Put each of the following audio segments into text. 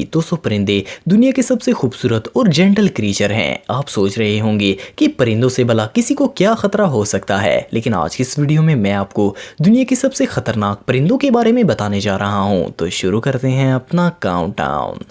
दोस्तों परिंदे दुनिया के सबसे खूबसूरत और जेंटल क्रीचर हैं। आप सोच रहे होंगे कि परिंदों से भला किसी को क्या खतरा हो सकता है, लेकिन आज की इस वीडियो में मैं आपको दुनिया के सबसे खतरनाक परिंदों के बारे में बताने जा रहा हूं। तो शुरू करते हैं अपना काउंटडाउन।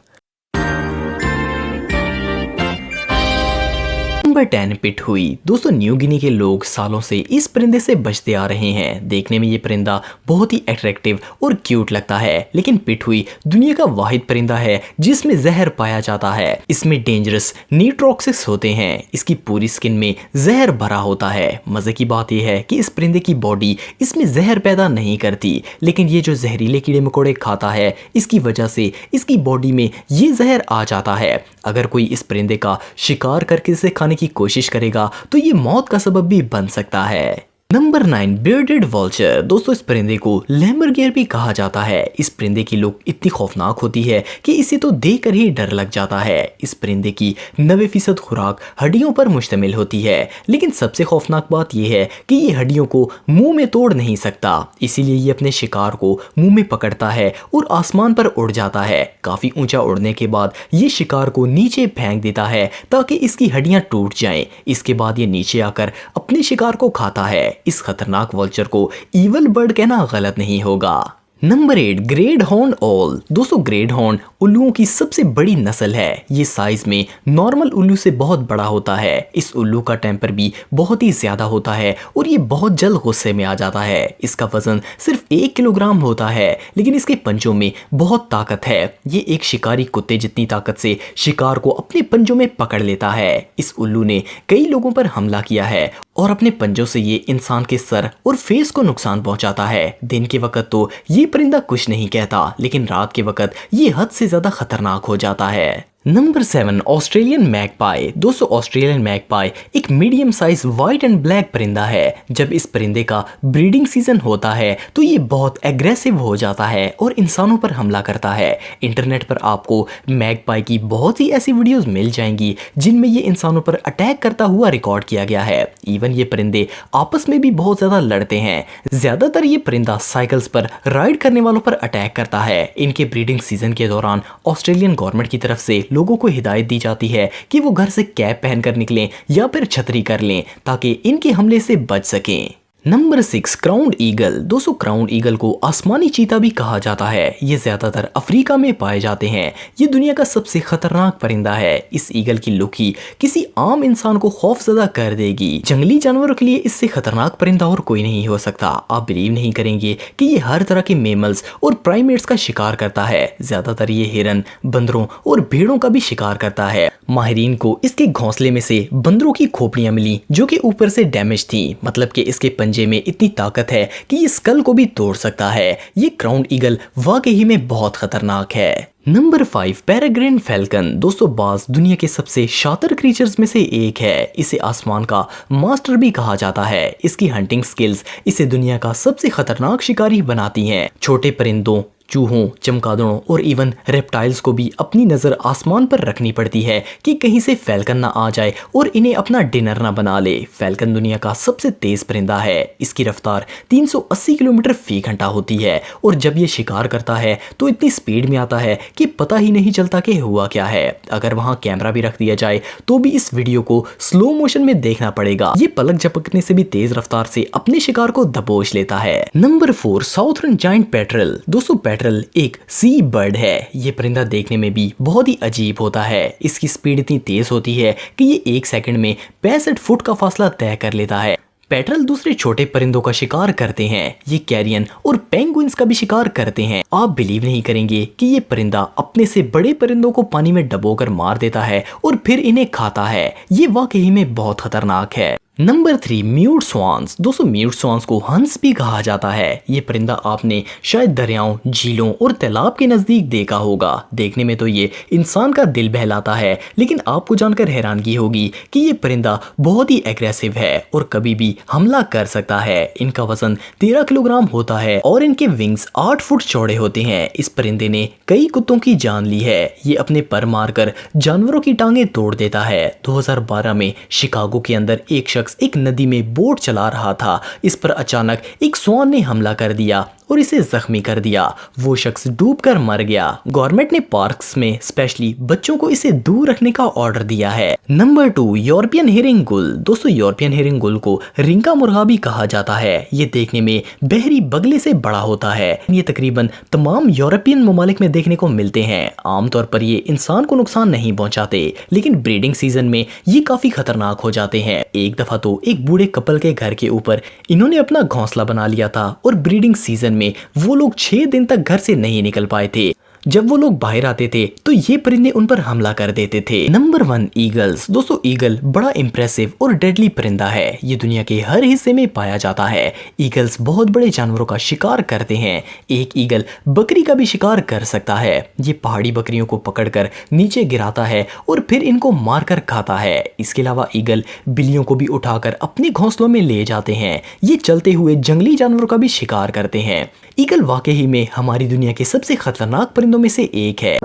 नंबर 10 पिटहुई। दोस्तों न्यू गिनी के लोग सालों से इस परिंदे से बचते आ रहे हैं। देखने में ये परिंदा बहुत ही अट्रैक्टिव और क्यूट लगता है, लेकिन पिटहुई दुनिया का वाहिद परिंदा है जिसमें जहर पाया जाता है। इसमें डेंजरस नीट्रोक्सिस होते हैं। इसकी पूरी स्किन में जहर भरा होता है। मजे की बात यह है कि इस परिंदे की बॉडी इसमें जहर पैदा नहीं करती, लेकिन ये जो जहरीले कीड़े मकोड़े खाता है इसकी वजह से इसकी बॉडी में ये जहर आ जाता है। अगर कोई इस परिंदे का शिकार करके इसे खाने की कोशिश करेगा तो ये मौत का सबब भी बन सकता है। Number 9 bearded vulture. दोस्तों इस परिंदे को लैम्बरगियर भी कहा जाता है। इस परिंदे की लुक इतनी खौफनाक होती है कि इसे तो देखकर ही डर लग जाता है। इस परिंदे की 90% खुराक हड्डियों पर मुश्तमिल होती है, लेकिन सबसे खौफनाक बात यह है कि ये हड्डियों को मुंह में तोड़ नहीं सकता, इसीलिए ये अपने शिकार को मुंह में पकड़ता है और आसमान पर उड़ जाता है। काफी ऊंचा उड़ने के बाद ये शिकार को नीचे फेंक देता है ताकि इसकी हड्डियां टूट जाएं। इसके बाद ये नीचे आकर अपने शिकार को खाता है। इस खतरनाक वल्चर को ईवल बर्ड कहना गलत नहीं होगा। नंबर 8 ग्रेट हॉर्न ओल। दोस्तों ग्रेट हॉर्न उल्लुओं की सबसे बड़ी नस्ल है। ये साइज में नॉर्मल उल्लू से बहुत बड़ा होता है। इस उल्लू का टेम्पर भी बहुत ही ज्यादा होता है और ये बहुत जल्द गुस्से में आ जाता है। इसका वजन सिर्फ 1 किलोग्राम होता है, लेकिन इसके पंजों में बहुत ताकत है। ये एक शिकारी कुत्ते जितनी ताकत से शिकार को अपने पंजों में पकड़ लेता है। इस उल्लू ने कई लोगों पर हमला किया है और अपने पंजों से ये इंसान के सर और फेस को नुकसान पहुंचाता है। दिन के वक्त तो ये परिंदा कुछ नहीं कहता, लेकिन रात के वक्त ये हद से ज्यादा खतरनाक हो जाता है। Number 7 Australian magpie. दोस्तों ऑस्ट्रेलियन मैगपाई एक medium size white and black परिंदा है। जब इस परिंदे का ब्रीडिंग सीजन होता है तो ये बहुत एग्रेसिव हो जाता है और इंसानों पर हमला करता है। इंटरनेट पर आपको मैगपाई की बहुत ही ऐसी वीडियोस मिल जाएंगी जिनमें ये इंसानों पर अटैक करता हुआ रिकॉर्ड किया गया है। इवन ये परिंदे आपस में भी बहुत ज्यादा लड़ते हैं। ज्यादातर ये परिंदा साइकिल्स पर राइड करने वालों पर अटैक करता है। इनके ब्रीडिंग सीजन के दौरान ऑस्ट्रेलियन गवर्नमेंट की तरफ से लोगों को हिदायत दी जाती है कि वो घर से कैप पहनकर निकलें या फिर छतरी कर लें ताकि इनके हमले से बच सकें। Number 6 crowned eagle. दोस्तों क्राउन्ड ईगल को आसमानी चीता भी कहा जाता है। ये ज्यादातर अफ्रीका में पाए जाते हैं। ये दुनिया का सबसे खतरनाक परिंदा है। इस ईगल की लुक ही किसी आम इंसान को खौफजदा कर देगी। जंगली जानवरों के लिए इससे खतरनाक परिंदा और कोई नहीं हो सकता। आप बिलीव नहीं करेंगे कि ये हर तरह के मेमल्स और प्राइमेट्स का शिकार करता है। ज्यादातर ये हिरन, बंदरों और भेड़ों का भी शिकार करता है। माहिरीन को इसके घोंसले में से बंदरों की खोपड़ियां मिली जो कि ऊपर से डैमेज थी, मतलब कि इसके पंजे में इतनी ताकत है कि ये स्कल को भी तोड़ सकता है। ये क्राउन्ड ईगल वाकई में बहुत खतरनाक है। Number 5 peregrine falcon. दोस्तों बाज दुनिया के सबसे शातिर क्रीचर्स में से एक है। इसे आसमान का मास्टर भी कहा जाता है। इसकी हंटिंग स्किल्स इसे दुनिया का सबसे खतरनाक शिकारी बनाती हैं। छोटे परिंदों, चूहों, चमगादड़ों और इवन रेप्टाइल्स को भी अपनी नजर आसमान पर रखनी पड़ती है कि कहीं से फैल्कन ना आ जाए और इन्हें अपना डिनर ना बना ले। फैल्कन दुनिया का सबसे तेज परिंदा है। इसकी रफ्तार 380 किलोमीटर फी घंटा होती है और जब ये शिकार करता है तो इतनी स्पीड में आता है कि पता ही नहीं चलता कि हुआ क्या है। अगर वहां कैमरा भी रख दिया जाए तो भी इस वीडियो को स्लो मोशन में देखना पड़ेगा। ये पलक झपकने से भी तेज रफ्तार से अपने शिकार को दबोच लेता है। Number 4 southern giant petrol. दोस्तों पेट्रल एक सी बर्ड है। ये परिंदा देखने में भी बहुत ही अजीब होता है। इसकी स्पीड इतनी तेज होती है कि ये 1 सेकंड में 65 फुट का फासला तय कर लेता है। पेट्रल दूसरे छोटे परिंदों का शिकार करते हैं। ये कैरियन और पेंगुइन्स का भी शिकार करते हैं। आप बिलीव नहीं करेंगे कि ये परिंदा अपने से बड़े परिंदों को पानी में डुबोकर मार देता है और फिर इन्हें खाता है। ये वाकई में बहुत खतरनाक है। Number 3 mute swans. दोस्तों म्यूट स्वान्स को हंस भी कहा जाता है। ये परिंदा आपने शायद दरियाओं, झीलों और तालाब के नजदीक देखा होगा। देखने में तो ये इंसान का दिल बहलाता है, लेकिन आपको जानकर हैरानगी होगी कि ये परिंदा बहुत ही एग्रेसिव है और कभी भी हमला कर सकता है। इनका वजन 13 किलोग्राम होता है और इनके विंग्स 8 फुट चौड़े होते हैं। इस परिंदे ने कई कुत्तों की जान ली है। ये अपने पर मारकर जानवरों की टांगे तोड़ देता है। 2012 में शिकागो के अंदर एक शख्स शख्स एक नदी में बोट चला रहा था। इस पर अचानक एक स्वान ने हमला कर दिया और इसे जख्मी कर दिया। वो शख्स डूबकर मर गया। गवर्नमेंट ने पार्क्स में स्पेशली बच्चों को इसे दूर रखने का ऑर्डर दिया है। नंबर 2, यूरोपियन हेरिंग गुल। दोस्तों, यूरोपियन हेरिंग गुल को रिंका मुर्गा भी कहा जाता है। ये देखने में बहरी बगले से बड़ा होता है। ये तकरीबन तमाम यूरोपियन ममालिक में देखने को मिलते हैं। आमतौर पर ये इंसान को नुकसान नहीं पहुंचाते, लेकिन ब्रीडिंग सीजन में ये काफी खतरनाक हो जाते हैं। एक दफा तो एक बूढ़े कपल के घर के ऊपर इन्होंने अपना घोंसला बना लिया था और ब्रीडिंग सीजन में वो लोग 6 दिन तक घर से नहीं निकल पाए थे। जब वो लोग बाहर आते थे तो ये परिंदे उन पर हमला कर देते थे। Number 1, eagles. दोस्तों, ईगल बड़ा इंप्रेसिव और डेडली परिंदा है। ये दुनिया के हर हिस्से में पाया जाता है। ईगल्स बहुत बड़े जानवरों का शिकार करते हैं। एक ईगल बकरी का भी शिकार कर सकता है। ये पहाड़ी बकरियों को पकड़कर नीचे गिराता है और फिर इनको मारकर खाता है। इसके अलावा ईगल बिल्लियों को भी उठाकर अपने घोंसलों में ले जाते हैं। ये चलते हुए जंगली जानवरों का भी शिकार करते हैं। ईगल वाकई में हमारी दुनिया के सबसे खतरनाक परिंदों में से एक है।